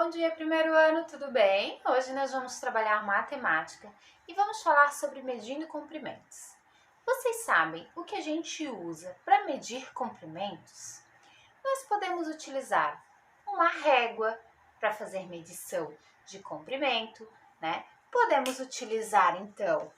Bom dia, primeiro ano, tudo bem? Hoje nós vamos trabalhar matemática e vamos falar sobre medindo comprimentos. Vocês sabem o que a gente usa para medir comprimentos? Nós podemos utilizar uma régua para fazer medição de comprimento, né? Podemos utilizar, então,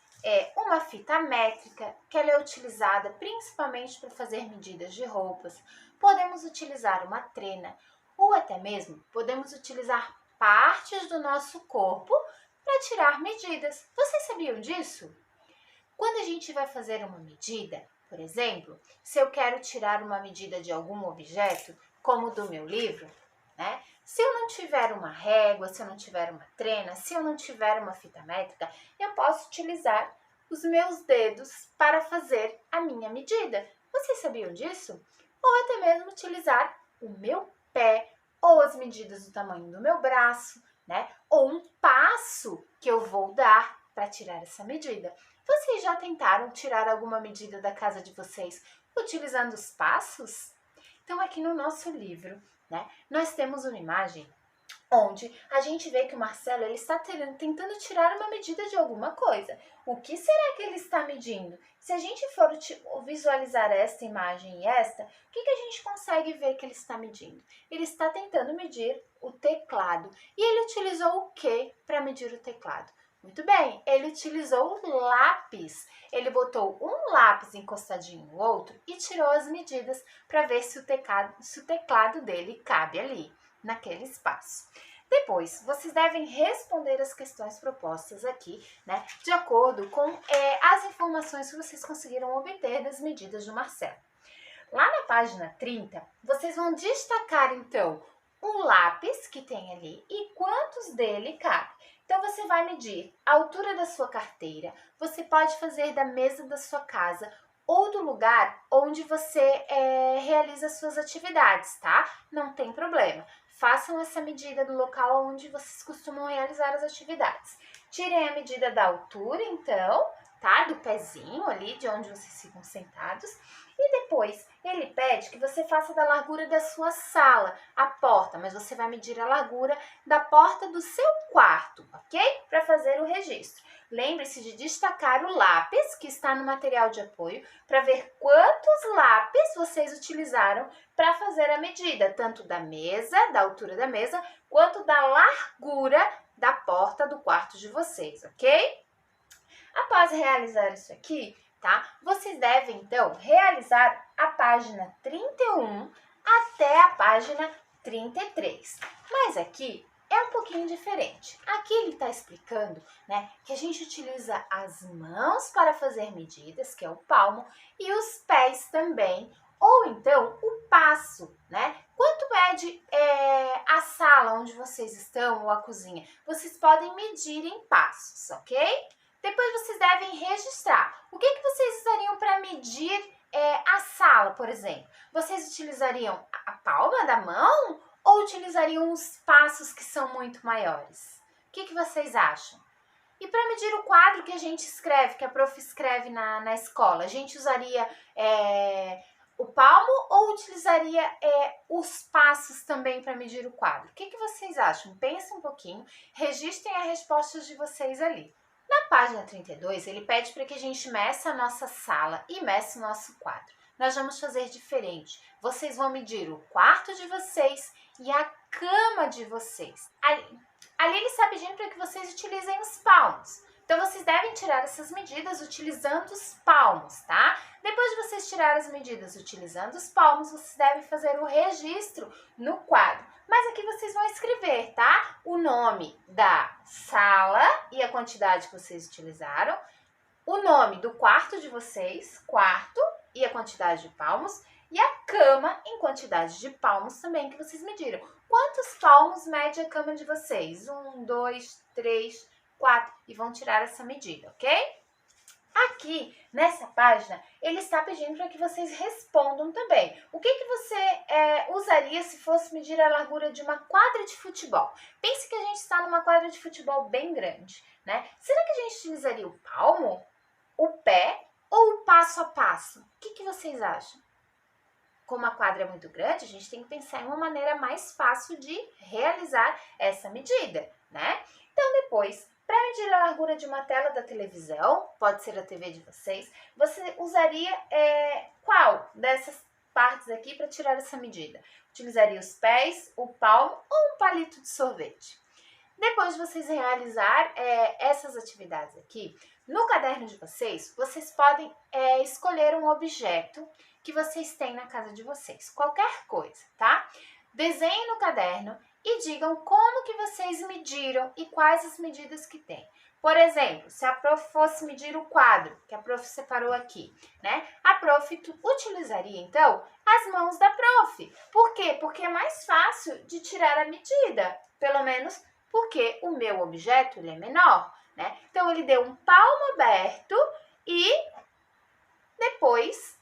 uma fita métrica, que ela é utilizada principalmente para fazer medidas de roupas. Podemos utilizar uma trena ou até mesmo podemos utilizar partes do nosso corpo para tirar medidas. Vocês sabiam disso? Quando a gente vai fazer uma medida, por exemplo, se eu quero tirar uma medida de algum objeto, como do meu livro, né? Se eu não tiver uma régua, se eu não tiver uma trena, se eu não tiver uma fita métrica, eu posso utilizar os meus dedos para fazer a minha medida. Vocês sabiam disso? Ou até mesmo utilizar o meu pé, ou as medidas do tamanho do meu braço, né? Ou um passo que eu vou dar para tirar essa medida. Vocês já tentaram tirar alguma medida da casa de vocês utilizando os passos? Então, aqui no nosso livro, né, nós temos uma imagem onde a gente vê que o Marcelo ele está tentando tirar uma medida de alguma coisa. O que será que ele está medindo? Se a gente for visualizar esta imagem e esta, o que a gente consegue ver que ele está medindo? Ele está tentando medir o teclado. E ele utilizou o que para medir o teclado? Muito bem, ele utilizou o lápis. Ele botou um lápis encostadinho no outro e tirou as medidas para ver se o teclado dele cabe ali, naquele espaço. Depois, vocês devem responder as questões propostas aqui, né, de acordo com as informações que vocês conseguiram obter das medidas do Marcelo. Lá na página 30, vocês vão destacar, então, um lápis que tem ali e quantos dele cabe. Então, você vai medir a altura da sua carteira, você pode fazer da mesa da sua casa ou do lugar onde você realiza suas atividades, tá? Não tem problema. Façam essa medida do local onde vocês costumam realizar as atividades. Tirem a medida da altura, então, tá? Do pezinho ali, de onde vocês ficam sentados. E depois, ele pede que você faça da largura da sua sala, a porta, mas você vai medir a largura da porta do seu quarto, ok? Para fazer o registro. Lembre-se de destacar o lápis que está no material de apoio para ver quantos lápis vocês utilizaram para fazer a medida, tanto da mesa, da altura da mesa, quanto da largura da porta do quarto de vocês, ok? Após realizar isso aqui, tá? Vocês devem, então, realizar a página 31 até a página 33. Mas aqui é um pouquinho diferente. Aqui ele está explicando, né, que a gente utiliza as mãos para fazer medidas, que é o palmo, e os pés também, ou então o passo, né? Quanto mede a sala onde vocês estão ou a cozinha? Vocês podem medir em passos, ok? Depois vocês devem registrar. O que vocês usariam para medir a sala, por exemplo? Vocês utilizariam a palma da mão ou utilizariam os passos que são muito maiores? O que vocês acham? E para medir o quadro que a gente escreve, que a prof escreve na escola, a gente usaria o palmo ou utilizaria os passos também para medir o quadro? O que vocês acham? Pensem um pouquinho, registrem as respostas de vocês ali. Na página 32, ele pede para que a gente meça a nossa sala e meça o nosso quadro. Nós vamos fazer diferente. Vocês vão medir o quarto de vocês e a cama de vocês. Ali ele está pedindo para que vocês utilizem os palmos. Então, vocês devem tirar essas medidas utilizando os palmos, tá? Depois de vocês tirarem as medidas utilizando os palmos, vocês devem fazer o registro no quadro. Mas aqui vocês vão escrever, tá? O nome da sala e a quantidade que vocês utilizaram, o nome do quarto de vocês, quarto e a quantidade de palmos, e a cama em quantidade de palmos também que vocês mediram. Quantos palmos mede a cama de vocês? 1, 2, 3, 4. E vão tirar essa medida, ok? Aqui, nessa página, ele está pedindo para que vocês respondam também. O que você usaria se fosse medir a largura de uma quadra de futebol? Pense que a gente está numa quadra de futebol bem grande, né? Será que a gente utilizaria o palmo, o pé ou o passo a passo? O que vocês acham? como a quadra é muito grande, a gente tem que pensar em uma maneira mais fácil de realizar essa medida, né? Então, depois, para medir a largura de uma tela da televisão, pode ser a TV de vocês, você usaria qual dessas partes aqui para tirar essa medida? Utilizaria os pés, o palmo ou um palito de sorvete? Depois de vocês realizar essas atividades aqui, no caderno de vocês, vocês podem escolher um objeto que vocês têm na casa de vocês, qualquer coisa, tá? Desenhem no caderno e digam como que vocês mediram e quais as medidas que tem. Por exemplo, se a prof fosse medir o quadro, que a prof separou aqui, né? A prof utilizaria, então, as mãos da prof. Por quê? Porque é mais fácil de tirar a medida, pelo menos porque o meu objeto ele é menor, né? Então, ele deu um palmo aberto e depois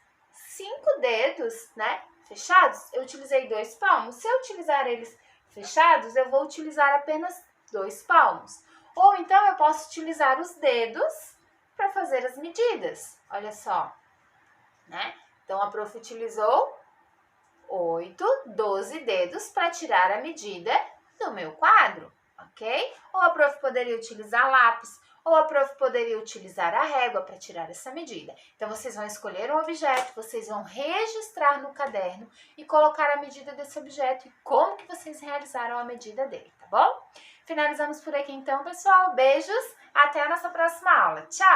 5 dedos, né, fechados. Eu utilizei 2 palmos. Se eu utilizar eles fechados, eu vou utilizar apenas 2 palmos. Ou então, eu posso utilizar os dedos para fazer as medidas. Olha só, né? Então, a prof utilizou 8, 12 dedos para tirar a medida do meu quadro, ok? Ou a prof poderia utilizar lápis, ou a prof poderia utilizar a régua para tirar essa medida. Então, vocês vão escolher um objeto, vocês vão registrar no caderno e colocar a medida desse objeto e como que vocês realizaram a medida dele, tá bom? Finalizamos por aqui então, pessoal. Beijos, até a nossa próxima aula. Tchau!